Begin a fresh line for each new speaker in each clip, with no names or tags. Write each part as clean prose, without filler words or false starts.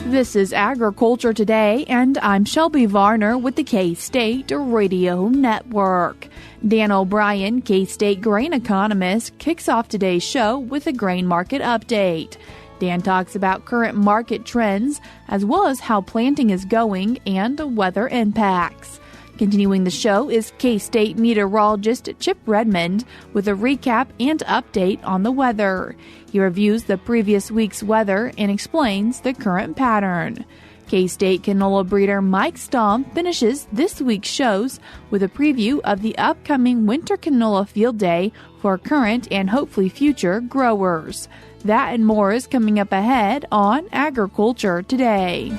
This is Agriculture Today, and I'm Shelby Varner with the K-State Radio Network. Dan O'Brien, K-State grain economist, kicks off today's show with a grain market update. Dan talks about current market trends, as well as how planting is going and weather impacts. Continuing the show is K-State meteorologist Chip Redmond with a recap and update on the weather. He reviews the previous week's weather and explains the current pattern. K-State canola breeder Mike Stamm finishes this week's shows with a preview of the upcoming winter canola field day for current and hopefully future growers. That and more is coming up ahead on Agriculture Today.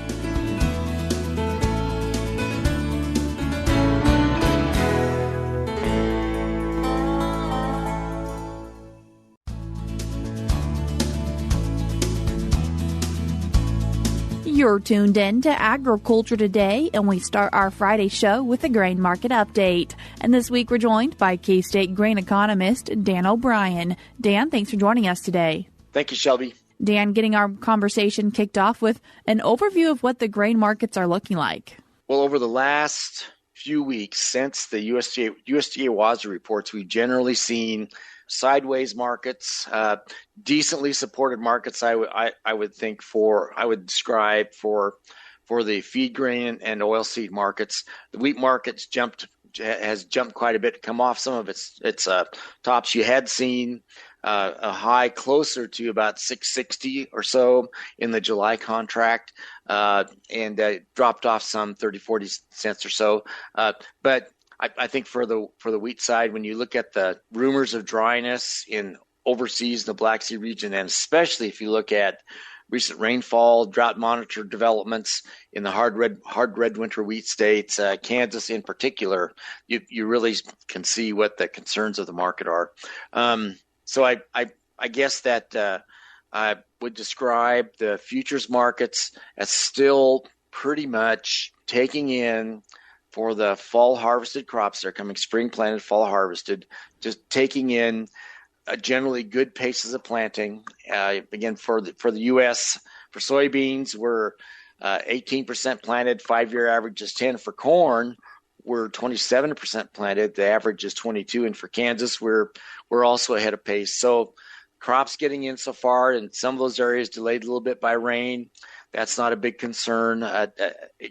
You're tuned in to Agriculture Today, and we start our Friday show with a grain market update. And this week we're joined by K-State grain economist Dan O'Brien. Dan, thanks for joining us today.
Thank you, Shelby.
Dan, getting our conversation kicked off with an overview of what the grain markets are looking like.
Well, over the last few weeks since the USDA WASDE reports, we've generally seen sideways markets, decently supported markets. I would describe for the feed grain and oilseed markets. The wheat markets has jumped quite a bit to come off some of its tops. You had seen a high closer to about 660 or so in the July contract, and dropped off some 40 cents or so. But I think for the wheat side, when you look at the rumors of dryness in overseas, the Black Sea region, and especially if you look at recent rainfall, drought monitor developments in the hard red winter wheat states, Kansas in particular, you really can see what the concerns of the market are. So I guess that I would describe the futures markets as still pretty much taking in for the fall harvested crops that are coming, spring planted, fall harvested, just taking in generally good paces of planting. Again, for the U.S., for soybeans, we're 18% planted, 5-year average is 10. For corn, we're 27% planted, the average is 22. And for Kansas, we're also ahead of pace. So crops getting in so far, and some of those areas delayed a little bit by rain. That's not a big concern.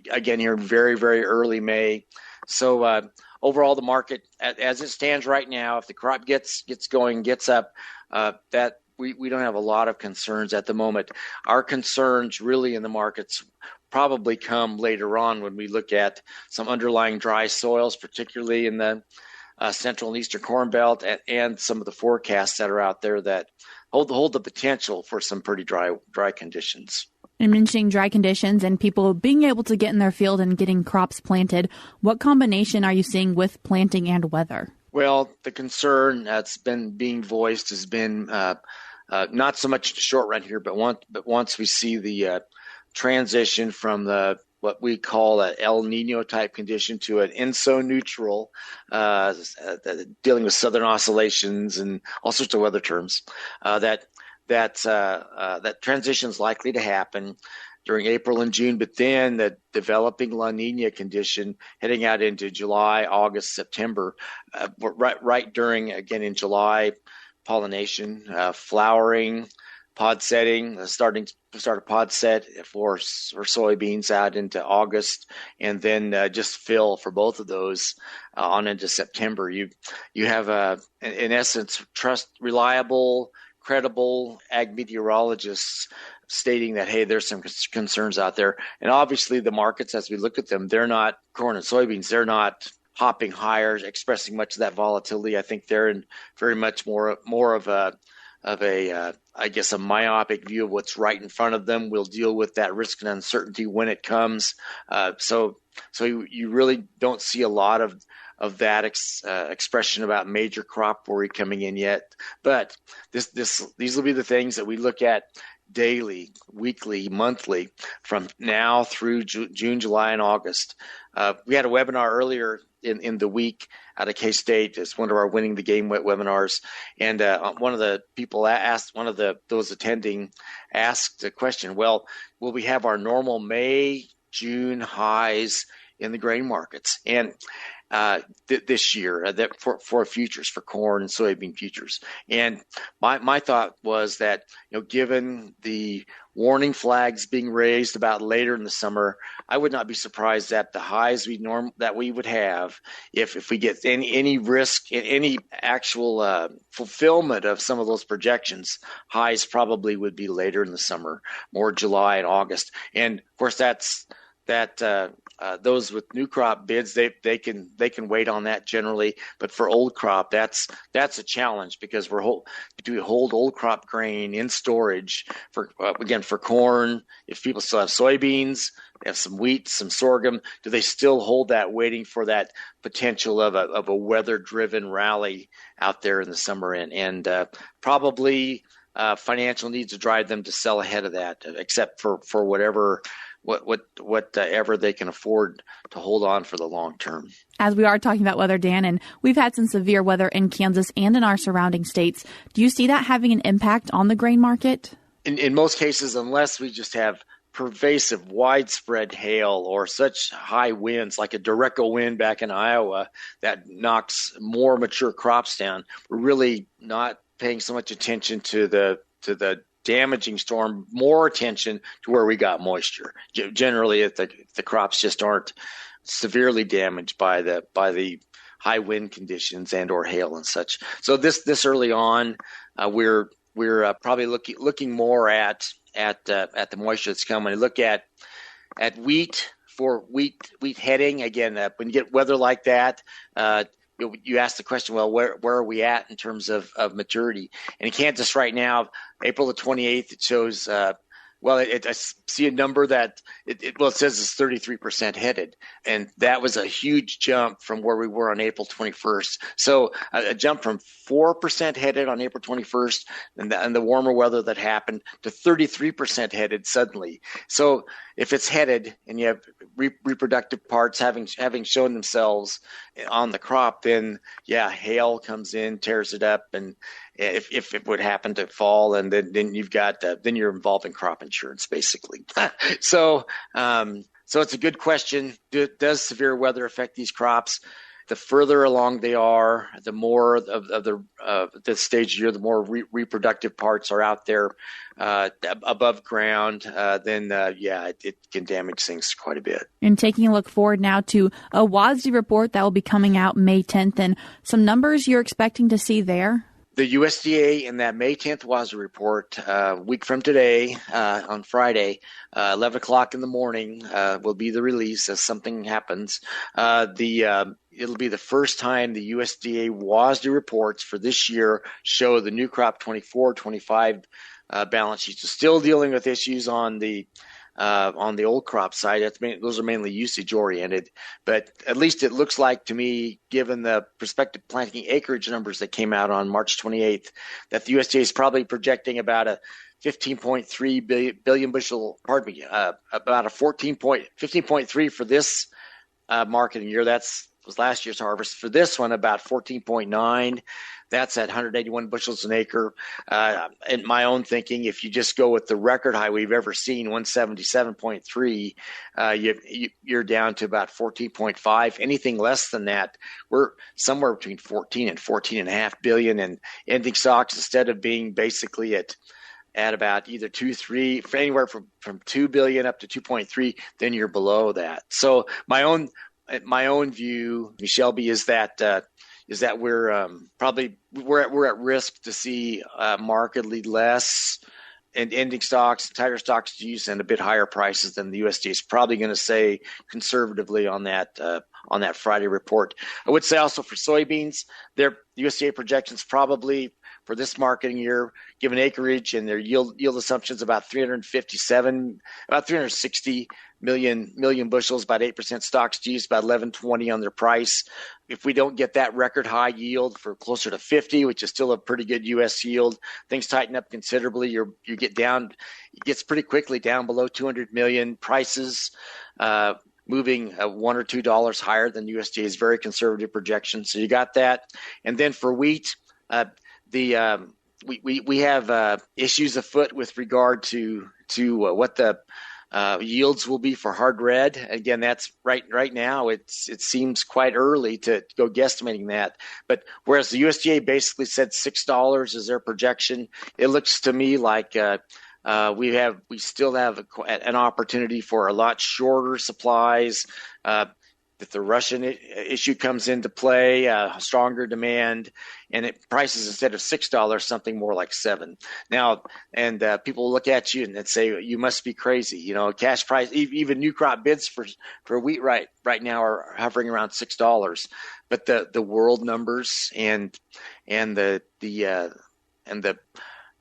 Again, here in very, very early May. So overall, the market, as it stands right now, if the crop gets going, gets up, that we don't have a lot of concerns at the moment. Our concerns really in the markets probably come later on when we look at some underlying dry soils, particularly in the central and eastern corn belt, and some of the forecasts that are out there that hold the potential for some pretty dry conditions.
And mentioning dry conditions and people being able to get in their field and getting crops planted, what combination are you seeing with planting and weather?
Well, the concern that's been being voiced has been not so much the short run here, but once we see the transition from what we call an El Nino type condition to an ENSO neutral, dealing with southern oscillations and all sorts of weather terms, that transition is likely to happen during April and June, but then the developing La Nina condition heading out into July, August, September, right during, again in July, pollination, flowering, pod setting, start a pod set for soybeans out into August, and then just fill for both of those on into September. You have in essence reliable, credible ag meteorologists stating that, hey, there's some concerns out there. And obviously the markets, as we look at them, they're not corn and soybeans. They're not hopping higher, expressing much of that volatility. I think they're in very much more of a I guess a myopic view of what's right in front of them. We'll deal with that risk and uncertainty when it comes. So you really don't see a lot of that expression about major crop worry coming in yet. But these will be the things that we look at daily, weekly, monthly from now through June, July, and August. We had a webinar earlier in the week out of K-State. It's one of our Winning the Game webinars. And one of the people asked, those attending asked the question, well, will we have our normal May, June highs in the grain markets? And this year for futures, for corn and soybean futures. And my thought was that, given the warning flags being raised about later in the summer, I would not be surprised that the highs that we would have if we get any risk, any actual fulfillment of some of those projections, highs probably would be later in the summer, more July and August. And of course those with new crop bids, they can wait on that generally, but for old crop, that's a challenge because do we hold old crop grain in storage for corn? If people still have soybeans, they have some wheat, some sorghum, do they still hold that, waiting for that potential of a weather-driven rally out there in the summer? And probably financial needs to drive them to sell ahead of that, except for whatever they can afford to hold on for the long term.
As we are talking about weather, Dan, and we've had some severe weather in Kansas and in our surrounding states, do you see that having an impact on the grain market?
In most cases, unless we just have pervasive, widespread hail or such high winds, like a Derecho wind back in Iowa that knocks more mature crops down, we're really not paying so much attention to the damaging storm, more attention to where we got moisture. Generally, if the crops just aren't severely damaged by the high wind conditions and or hail and such. So this early on, we're probably looking more at the moisture that's coming. Look at wheat for wheat heading again. When you get weather like that, you ask the question, well, where are we at in terms of maturity? And in Kansas right now, April the 28th, it shows, I see a number that it says it's 33% headed. And that was a huge jump from where we were on April 21st. So a jump from 4% headed on April 21st and the warmer weather that happened to 33% headed suddenly. So if it's headed and you have reproductive parts having shown themselves on the crop, then hail comes in, tears it up, and if it would happen to fall, and then you've got then you're involved in crop insurance basically. So it's a good question. Does severe weather affect these crops? The further along they are, the more of the stage of year, the more reproductive parts are out there above ground, then it can damage things quite a bit.
And taking a look forward now to a WASDE report that will be coming out May 10th, and some numbers you're expecting to see there.
The USDA in that May 10th WASDE report, week from today, on Friday, 11 o'clock in the morning, will be the release as something happens. It'll be the first time the USDA WASDE reports for this year show the new crop 24-25 balance sheets. So still dealing with issues on the old crop side. Those are mainly usage oriented, but at least it looks like to me, given the prospective planting acreage numbers that came out on March 28th, that the USDA is probably projecting about a 15.3 billion bushel, about a 15.3 for this marketing year. Was last year's harvest. For this one, about 14.9. That's at 181 bushels an acre. In my own thinking, if you just go with the record high we've ever seen, 177.3, you're down to about 14.5. Anything less than that, we're somewhere between 14 and 14.5 billion. And ending stocks, instead of being basically at about either 2-3, for anywhere from 2 billion up to 2.3, then you're below that. So my own view, Shelby, is that we're at risk to see markedly less and ending stocks, tighter stocks to use, and a bit higher prices than the USDA is probably going to say conservatively on that Friday report. I would say also for soybeans, their USDA projections probably for this marketing year, given acreage and their yield assumptions, about 360 million bushels, about 8% stocks to use, about 11.20 on their price. If we don't get that record high yield for closer to 50, which is still a pretty good U.S. yield, things tighten up considerably. It gets pretty quickly down below 200 million. Prices moving $1 or $2 higher than USDA's very conservative projection. So you got that. And then for wheat, we have issues afoot with regard to what the yields will be for hard red. Again, that's right now. It seems quite early to go guesstimating that. But whereas the USDA basically said $6 is their projection, it looks to me like we still have an opportunity for a lot shorter supplies. If the Russian issue comes into play, stronger demand, and prices instead of $6, something more like $7. Now, and people look at you and say, you must be crazy. Cash price, even new crop bids for wheat right now are hovering around $6. But the world numbers and the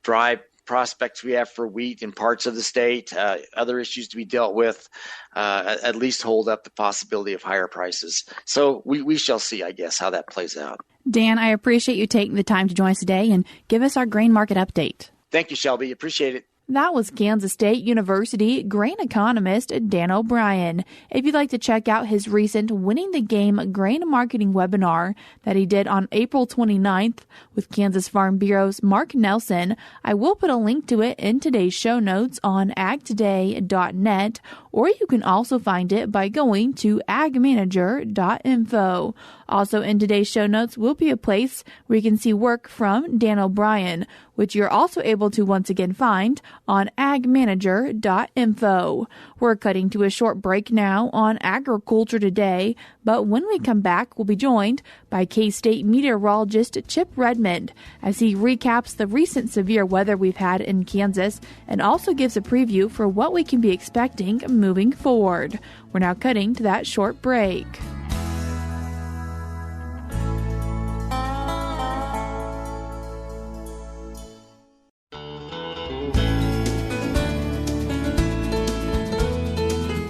dry prospects we have for wheat in parts of the state, other issues to be dealt with, at least hold up the possibility of higher prices. So we shall see, I guess, how that plays out.
Dan, I appreciate you taking the time to join us today and give us our grain market update.
Thank you, Shelby. Appreciate it.
That was Kansas State University grain economist Dan O'Brien. If you'd like to check out his recent Winning the Game grain marketing webinar that he did on April 29th with Kansas Farm Bureau's Mark Nelson, I will put a link to it in today's show notes on agtoday.net, or you can also find it by going to AgManager.info. Also in today's show notes will be a place where you can see work from Dan O'Brien, which you're also able to once again find on AgManager.info. We're cutting to a short break now on Agriculture Today, but when we come back, we'll be joined by K-State meteorologist Chip Redmond as he recaps the recent severe weather we've had in Kansas and also gives a preview for what we can be expecting moving forward. We're now cutting to that short break.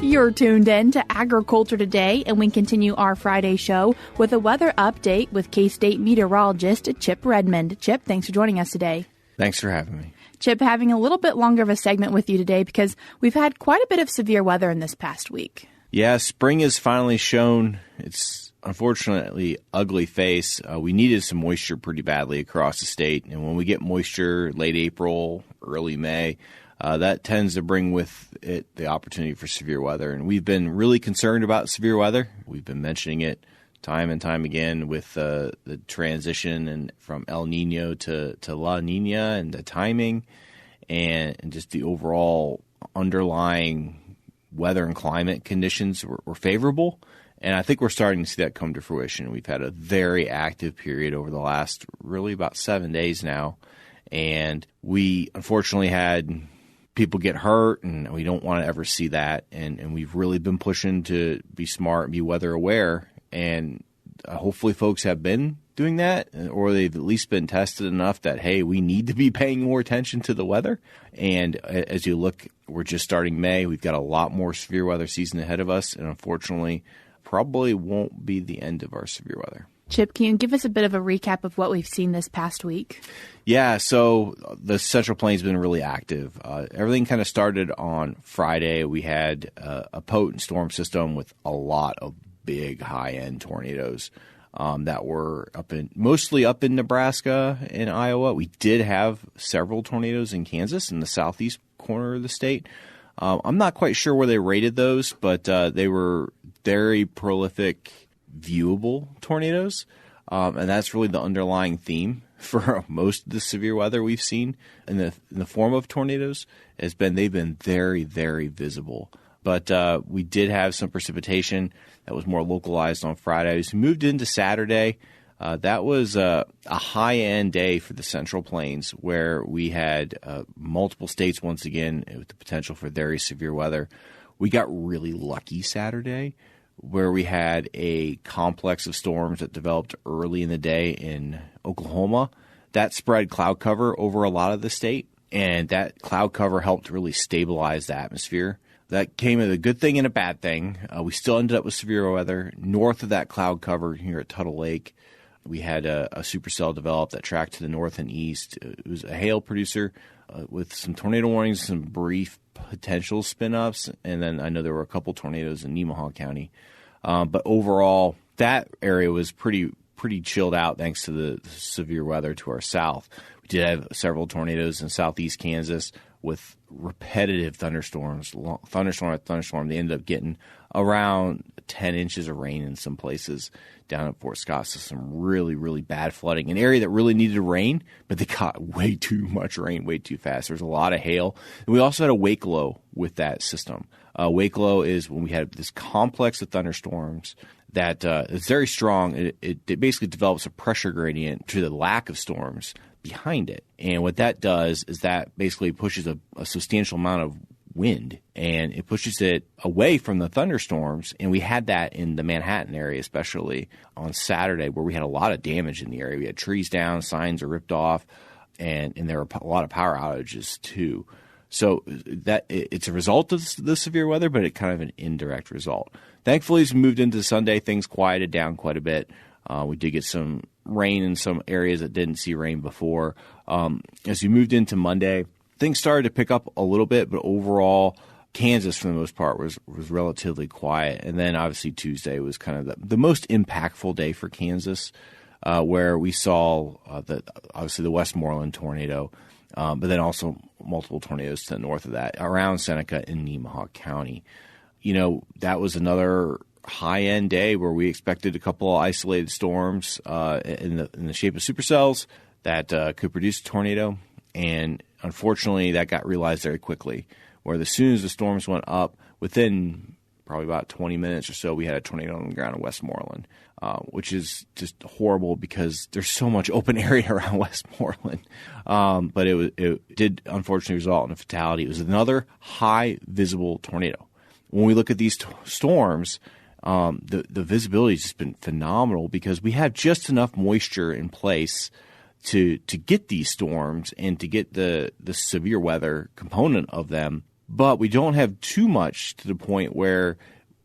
You're tuned in to Agriculture Today, and we continue our Friday show with a weather update with K-State meteorologist Chip Redmond. Chip, thanks for joining us today.
Thanks for having me.
Chip, having a little bit longer of a segment with you today because we've had quite a bit of severe weather in this past week.
Yeah, spring has finally shown its unfortunately ugly face. We needed some moisture pretty badly across the state, and when we get moisture late April, early May, that tends to bring with it the opportunity for severe weather. And we've been really concerned about severe weather. We've been mentioning it time and time again with the transition from El Nino to La Nina and the timing and just the overall underlying weather and climate conditions were favorable. And I think we're starting to see that come to fruition. We've had a very active period over the last really about 7 days now. And we unfortunately had people get hurt, and we don't want to ever see that. And we've really been pushing to be smart and be weather aware. And hopefully folks have been doing that, or they've at least been tested enough that, hey, we need to be paying more attention to the weather. And as you look, we're just starting May. We've got a lot more severe weather season ahead of us. And unfortunately, probably won't be the end of our severe weather.
Chip, can you give us a bit of a recap of what we've seen this past week?
Yeah, so the Central Plains has been really active. Everything kind of started on Friday. We had a potent storm system with a lot of big high-end tornadoes that were mostly up in Nebraska and Iowa. We did have several tornadoes in Kansas in the southeast corner of the state. I'm not quite sure where they rated those, but they were very prolific, viewable tornadoes, and that's really the underlying theme for most of the severe weather we've seen in the form of tornadoes. They've been very, very visible. But we did have some precipitation that was more localized on Friday. As we moved into Saturday, that was a high-end day for the Central Plains, where we had multiple states once again with the potential for very severe weather. We got really lucky Saturday, where we had a complex of storms that developed early in the day in Oklahoma. That spread cloud cover over a lot of the state, and that cloud cover helped really stabilize the atmosphere. That came as a good thing and a bad thing. We still ended up with severe weather north of that cloud cover here at Tuttle Lake. We had a supercell develop that tracked to the north and east. It was a hail producer with some tornado warnings, some brief potential spin-ups, and then I know there were a couple tornadoes in Nemaha County. But overall, that area was pretty chilled out thanks to the severe weather to our south. We did have several tornadoes in southeast Kansas with repetitive thunderstorms, thunderstorm after thunderstorm. They ended up getting around 10 inches of rain in some places down at Fort Scott. So some really, really bad flooding. An area that really needed rain, but they got way too much rain way too fast. There was a lot of hail. And we also had a wake low with that system. Wake low is when we had this complex of thunderstorms that is very strong. It basically develops a pressure gradient to the lack of storms behind it. And what that does is that basically pushes a substantial amount of wind, and it pushes it away from the thunderstorms. And we had that in the Manhattan area, especially on Saturday, where we had a lot of damage in the area. We had trees down, signs are ripped off, and there were a lot of power outages too. So that it's a result of the severe weather, but it kind of an indirect result. Thankfully, as we moved into Sunday, things quieted down quite a bit. We did get some rain in some areas that didn't see rain before. As we moved into Monday, things started to pick up a little bit, but overall, Kansas, for the most part, was relatively quiet. And then, obviously, Tuesday was kind of the most impactful day for Kansas, where we saw obviously the Westmoreland tornado, but then also multiple tornadoes to the north of that around Seneca in Nemaha County. That was another high-end day where we expected a couple of isolated storms in the shape of supercells that could produce a tornado, and unfortunately that got realized very quickly, where as soon as the storms went up, within probably about 20 minutes or so, we had a tornado on the ground in Westmoreland, which is just horrible because there's so much open area around Westmoreland. But it did unfortunately result in a fatality. It was another high visible tornado. When we look at these storms, the visibility has just been phenomenal because we have just enough moisture in place to get these storms and to get the severe weather component of them, but we don't have too much to the point where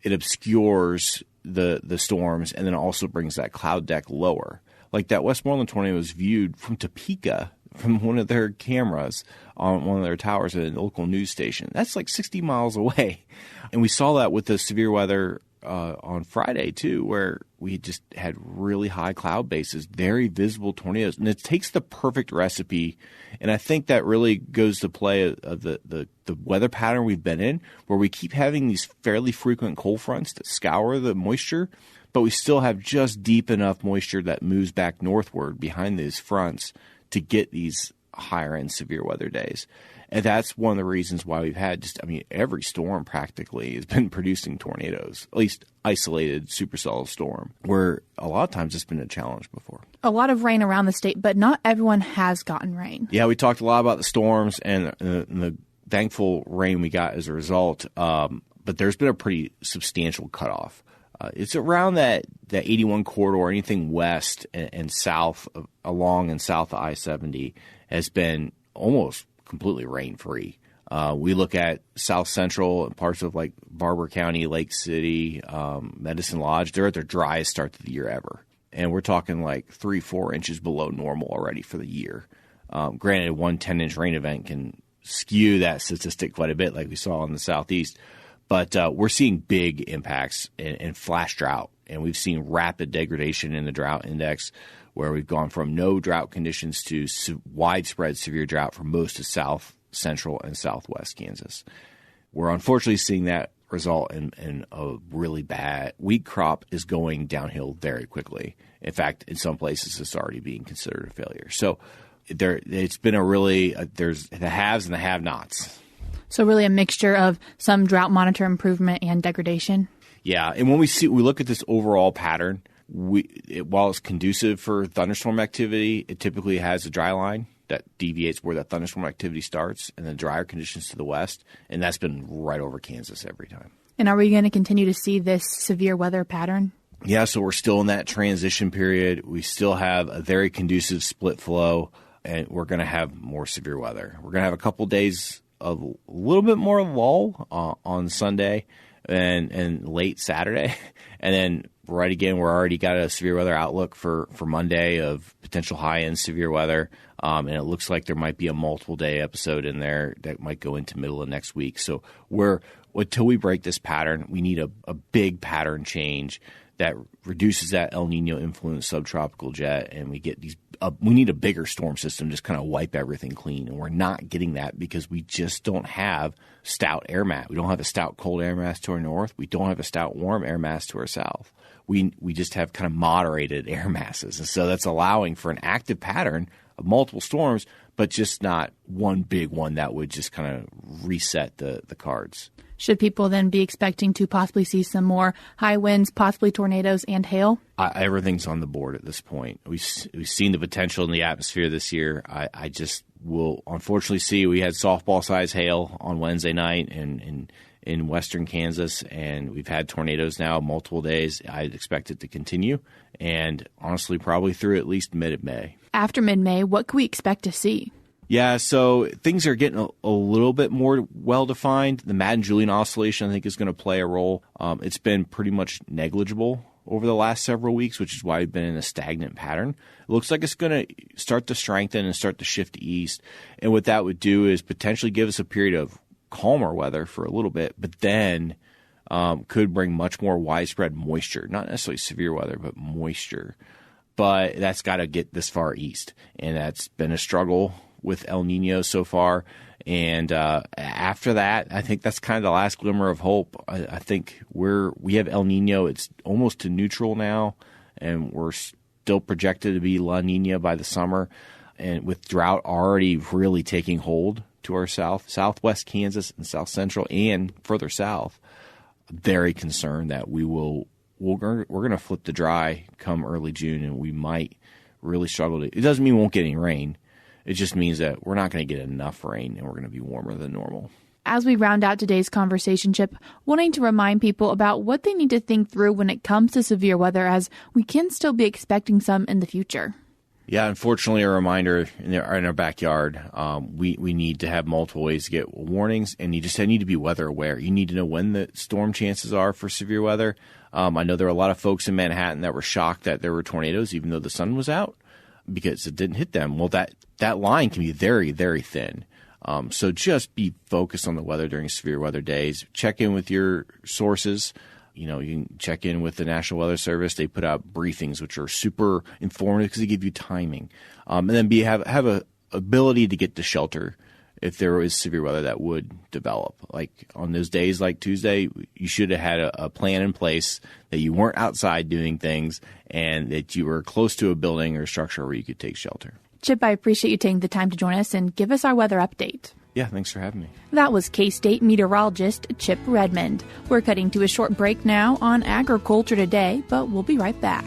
it obscures the storms and then also brings that cloud deck lower. Like that Westmoreland tornado was viewed from Topeka from one of their cameras on one of their towers at a local news station. That's like 60 miles away. And we saw that with the severe weather on Friday, too, where we just had really high cloud bases, very visible tornadoes. And it takes the perfect recipe. And I think that really goes to play of the weather pattern we've been in, where we keep having these fairly frequent cold fronts that scour the moisture, but we still have just deep enough moisture that moves back northward behind these fronts to get these higher-end severe weather days. And that's one of the reasons why we've had every storm practically has been producing tornadoes, at least isolated supercell storm, where a lot of times it's been a challenge before.
A lot of rain around the state, but not everyone has gotten rain.
Yeah, we talked a lot about the storms and the thankful rain we got as a result, but there's been a pretty substantial cutoff. It's around that 81 corridor, anything west and south along and south of I-70 has been almost completely rain-free. We look at South Central and parts of like Barber County, Lake City, Medicine Lodge. They're at their driest start to the year ever. And we're talking like 3-4 inches below normal already for the year. Granted, one 10-inch rain event can skew that statistic quite a bit like we saw in the Southeast. But we're seeing big impacts and flash drought. And we've seen rapid degradation in the drought index, where we've gone from no drought conditions to widespread severe drought for most of South, Central, and Southwest Kansas. We're unfortunately seeing that result in a really bad wheat crop is going downhill very quickly. In fact, in some places, it's already being considered a failure. So it's been there's the haves and the have-nots.
So really a mixture of some drought monitor improvement and degradation? Yeah.
And when we look at this overall pattern, while it's conducive for thunderstorm activity, it typically has a dry line that deviates where that thunderstorm activity starts and then drier conditions to the west. And that's been right over Kansas every time.
And are we going to continue to see this severe weather pattern?
Yeah, so we're still in that transition period. We still have a very conducive split flow, and we're going to have more severe weather. We're going to have a couple days of a little bit more lull on Sunday, and late Saturday. And then right again, we're already got a severe weather outlook for Monday of potential high-end severe weather. And it looks like there might be a multiple-day episode in there that might go into middle of next week. So until we break this pattern, we need a big pattern change that reduces that El Nino influenced subtropical jet, and we get we need a bigger storm system, just kind of wipe everything clean. And we're not getting that because we just don't have stout air mass. We don't have a stout cold air mass to our north. We don't have a stout warm air mass to our south. We just have kind of moderated air masses. And so that's allowing for an active pattern of multiple storms, but just not one big one that would just kind of reset the cards.
Should people then be expecting to possibly see some more high winds, possibly tornadoes and hail?
Everything's on the board at this point. We've seen the potential in the atmosphere this year. I just will unfortunately see we had softball-sized hail on Wednesday night in western Kansas, and we've had tornadoes now multiple days. I expect it to continue, and honestly probably through at least mid-May.
After mid-May, what can we expect to see?
Yeah, so things are getting a little bit more well-defined. The Madden-Julian oscillation, I think, is going to play a role. It's been pretty much negligible over the last several weeks, which is why we've been in a stagnant pattern. It looks like it's going to start to strengthen and start to shift east. And what that would do is potentially give us a period of calmer weather for a little bit, but then could bring much more widespread moisture, not necessarily severe weather, but moisture. But that's got to get this far east, and that's been a struggle with El Nino so far. And after that, I think that's kind of the last glimmer of hope. I think we have El Nino. It's almost to neutral now, and we're still projected to be La Nina by the summer. And with drought already really taking hold to our southwest Kansas and south central and further south, very concerned that we're going to flip the dry come early June, and we might really struggle. It doesn't mean we won't get any rain. It just means that we're not going to get enough rain, and we're going to be warmer than normal.
As we round out today's conversation, Chip, wanting to remind people about what they need to think through when it comes to severe weather, as we can still be expecting some in the future.
Yeah, unfortunately, a reminder in our backyard, we need to have multiple ways to get warnings, and you just need to be weather aware. You need to know when the storm chances are for severe weather. I know there are a lot of folks in Manhattan that were shocked that there were tornadoes, even though the sun was out, because it didn't hit them. Well, that line can be very, very thin. So just be focused on the weather during severe weather days. Check in with your sources. You can check in with the National Weather Service. They put out briefings, which are super informative because they give you timing. And then have a ability to get to shelter if there is severe weather that would develop. Like on those days like Tuesday, you should have had a plan in place that you weren't outside doing things and that you were close to a building or structure where you could take shelter.
Chip, I appreciate you taking the time to join us and give us our weather update.
Yeah, thanks for having me.
That was K-State meteorologist Chip Redmond. We're cutting to a short break now on Agriculture Today, but we'll be right back.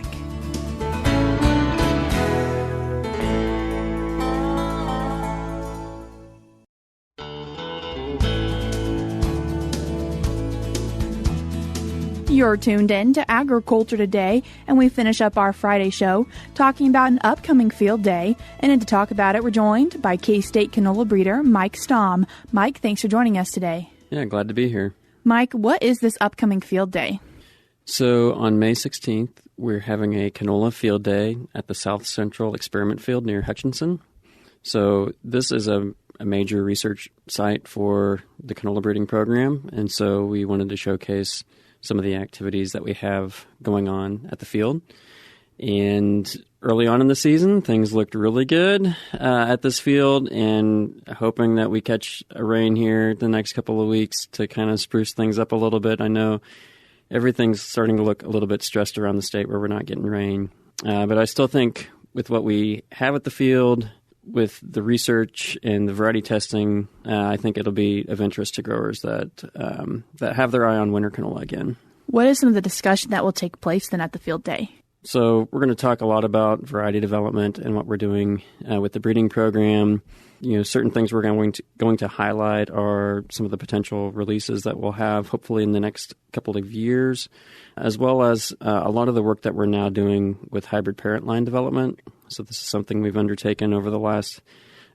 You're tuned in to Agriculture Today, and we finish up our Friday show talking about an upcoming field day. And to talk about it, we're joined by K-State canola breeder Mike Stamm. Mike, thanks for joining us today.
Yeah, glad to be here.
Mike, what is this upcoming field day?
So on May 16th, we're having a canola field day at the South Central Experiment Field near Hutchinson. So this is a major research site for the canola breeding program, and so we wanted to showcase some of the activities that we have going on at the field. And early on in the season, things looked really good at this field, and hoping that we catch a rain here the next couple of weeks to kind of spruce things up a little bit. I know everything's starting to look a little bit stressed around the state where we're not getting rain. But I still think with what we have at the field, with the research and the variety testing, I think it'll be of interest to growers that have their eye on winter canola again.
What is some of the discussion that will take place then at the field day?
So we're going to talk a lot about variety development and what we're doing with the breeding program. Certain things we're going to highlight are some of the potential releases that we'll have hopefully in the next couple of years, as well as a lot of the work that we're now doing with hybrid parent line development. So this is something we've undertaken over the last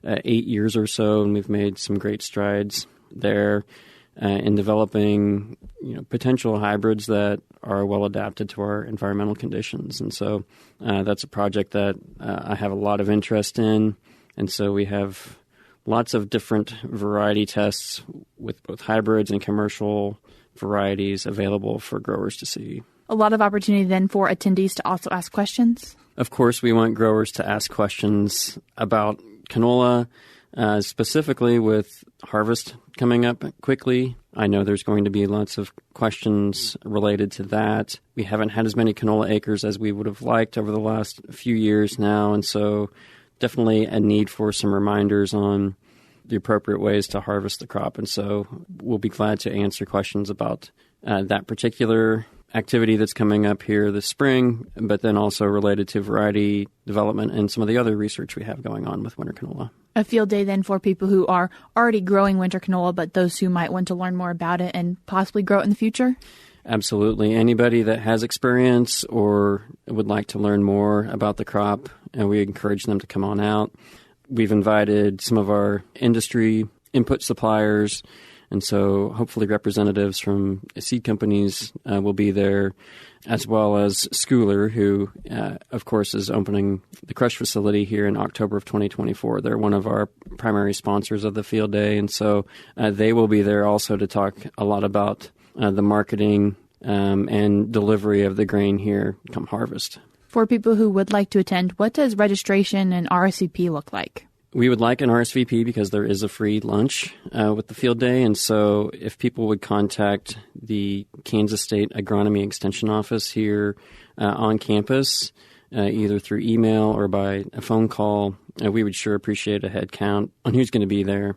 8 years or so, and we've made some great strides there. in developing potential hybrids that are well adapted to our environmental conditions. And so that's a project that I have a lot of interest in. And so we have lots of different variety tests with both hybrids and commercial varieties available for growers to see.
A lot of opportunity then for attendees to also ask questions?
Of course, we want growers to ask questions about canola, specifically with harvest coming up quickly. I know there's going to be lots of questions related to that. We haven't had as many canola acres as we would have liked over the last few years now, and so definitely a need for some reminders on the appropriate ways to harvest the crop. And so we'll be glad to answer questions about that particular activity that's coming up here this spring, but then also related to variety development and some of the other research we have going on with winter canola.
A field day then for people who are already growing winter canola, but those who might want to learn more about it and possibly grow it in the future?
Absolutely. Anybody that has experience or would like to learn more about the crop, and we encourage them to come on out. We've invited some of our industry input suppliers, and so hopefully representatives from seed companies will be there, as well as Schooler, who, of course, is opening the crush facility here in October of 2024. They're one of our primary sponsors of the field day, and so they will be there also to talk a lot about the marketing and delivery of the grain here come harvest.
For people who would like to attend, what does registration and RSVP look like?
We would like an RSVP because there is a free lunch with the field day. And so if people would contact the Kansas State Agronomy Extension Office here on campus, either through email or by a phone call, we would sure appreciate a head count on who's going to be there.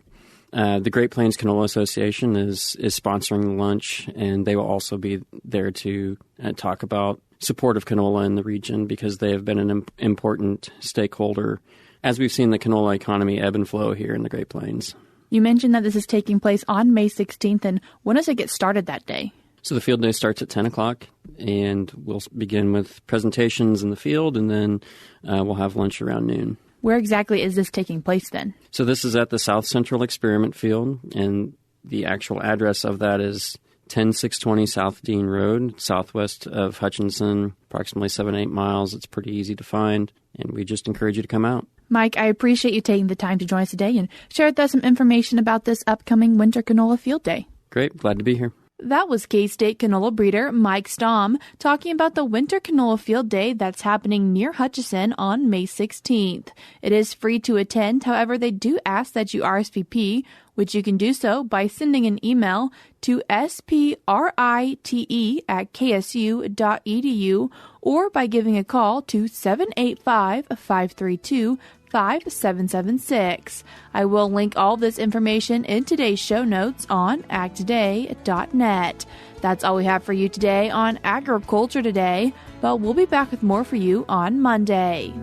The Great Plains Canola Association is sponsoring the lunch, and they will also be there to talk about support of canola in the region because they have been an important stakeholder as we've seen the canola economy ebb and flow here in the Great Plains.
You mentioned that this is taking place on May 16th, and when does it get started that day?
So the field day starts at 10 o'clock, and we'll begin with presentations in the field, and then we'll have lunch around noon.
Where exactly is this taking place then?
So this is at the South Central Experiment Field, and the actual address of that is 10620 South Dean Road, southwest of Hutchinson, approximately 7-8 miles. It's pretty easy to find, and we just encourage you to come out.
Mike, I appreciate you taking the time to join us today and share with us some information about this upcoming Winter Canola Field Day.
Great. Glad to be here.
That was K-State canola breeder Mike Stamm talking about the Winter Canola Field Day that's happening near Hutchinson on May 16th. It is free to attend. However, they do ask that you RSVP, which you can do so by sending an email to sprite@ksu.edu or by giving a call to 785-532-5776. I will link all this information in today's show notes on agtoday.net. That's all we have for you today on Agriculture Today, but we'll be back with more for you on Monday.